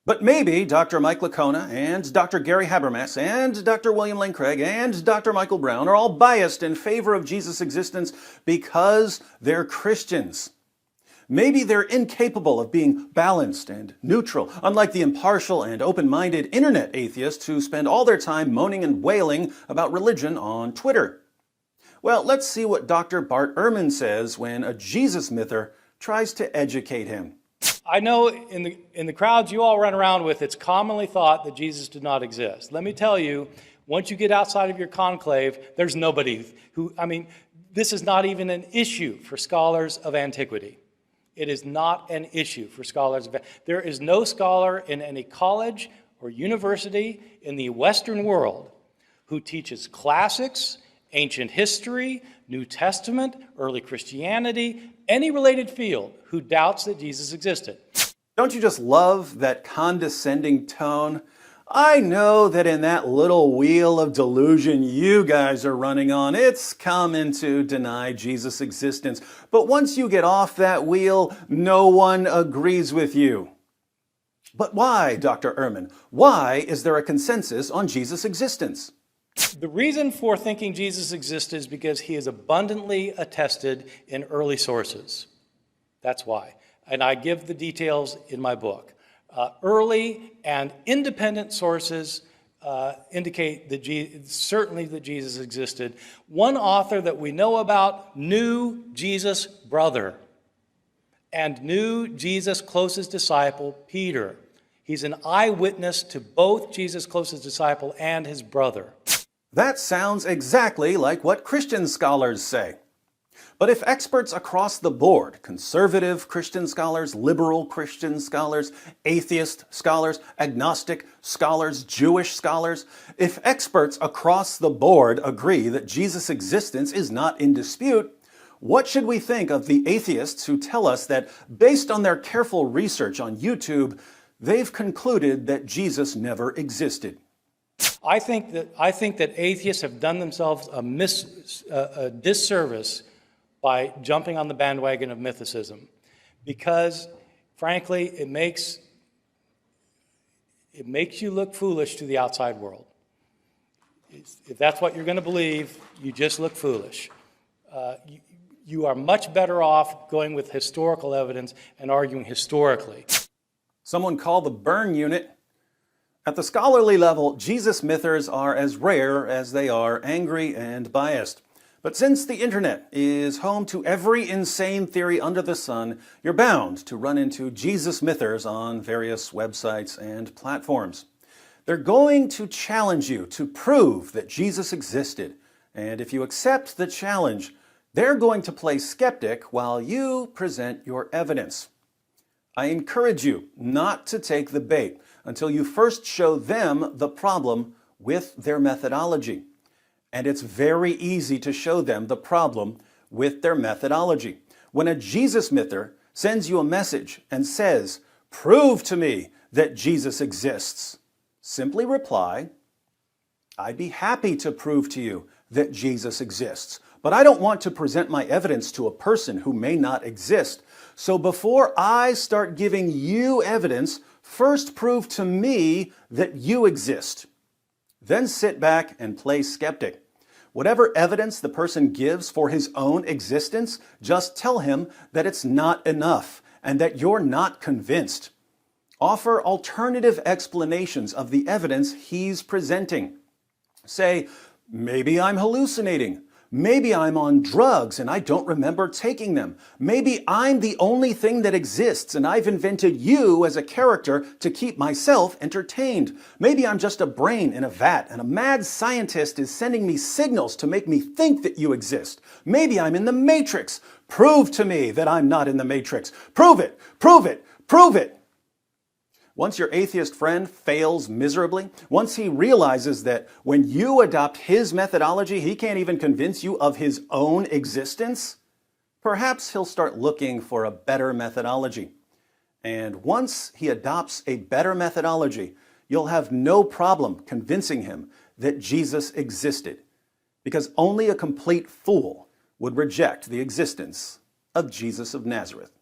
But maybe Dr. Mike Licona and Dr. Gary Habermas and Dr. William Lane Craig and Dr. Michael Brown are all biased in favor of Jesus' existence because they're Christians. Maybe they're incapable of being balanced and neutral, unlike the impartial and open-minded internet atheists who spend all their time moaning and wailing about religion on Twitter. Well, let's see what Dr. Bart Ehrman says when a Jesus myther tries to educate him. I know in the crowds you all run around with, it's commonly thought that Jesus did not exist. Let me tell you, once you get outside of your conclave, there's nobody this is not even an issue for scholars of antiquity. It is not an issue for scholars. There is no scholar in any college or university in the Western world who teaches classics, ancient history, New Testament, early Christianity, any related field who doubts that Jesus existed. Don't you just love that condescending tone? I know that in that little wheel of delusion you guys are running on, it's common to deny Jesus' existence. But once you get off that wheel, no one agrees with you. But why, Dr. Ehrman? Why is there a consensus on Jesus' existence? The reason for thinking Jesus existed is because he is abundantly attested in early sources. That's why. And I give the details in my book. Early and independent sources indicate that certainly that Jesus existed. One author that we know about knew Jesus' brother and knew Jesus' closest disciple, Peter. He's an eyewitness to both Jesus' closest disciple and his brother. That sounds exactly like what Christian scholars say. But if experts across the board, conservative Christian scholars, liberal Christian scholars, atheist scholars, agnostic scholars, Jewish scholars, if experts across the board agree that Jesus' existence is not in dispute, what should we think of the atheists who tell us that, based on their careful research on YouTube, they've concluded that Jesus never existed? I think that atheists have done themselves a disservice by jumping on the bandwagon of mythicism, because, frankly, it makes you look foolish to the outside world. If that's what you're going to believe, you just look foolish. You are much better off going with historical evidence and arguing historically. Someone call the burn unit. At the scholarly level, Jesus mythers are as rare as they are angry and biased. But since the internet is home to every insane theory under the sun, you're bound to run into Jesus mythers on various websites and platforms. They're going to challenge you to prove that Jesus existed. And if you accept the challenge, they're going to play skeptic while you present your evidence. I encourage you not to take the bait until you first show them the problem with their methodology. And it's very easy to show them the problem with their methodology. When a Jesus myther sends you a message and says, "Prove to me that Jesus exists," simply reply, "I'd be happy to prove to you that Jesus exists, but I don't want to present my evidence to a person who may not exist. So before I start giving you evidence, first prove to me that you exist." Then sit back and play skeptic. Whatever evidence the person gives for his own existence, just tell him that it's not enough and that you're not convinced. Offer alternative explanations of the evidence he's presenting. Say, "Maybe I'm hallucinating. Maybe I'm on drugs and I don't remember taking them. Maybe I'm the only thing that exists and I've invented you as a character to keep myself entertained. Maybe I'm just a brain in a vat and a mad scientist is sending me signals to make me think that you exist. Maybe I'm in the Matrix. Prove to me that I'm not in the Matrix. Prove it, prove it, prove it." Once your atheist friend fails miserably, once he realizes that when you adopt his methodology, he can't even convince you of his own existence, perhaps he'll start looking for a better methodology. And once he adopts a better methodology, you'll have no problem convincing him that Jesus existed, because only a complete fool would reject the existence of Jesus of Nazareth.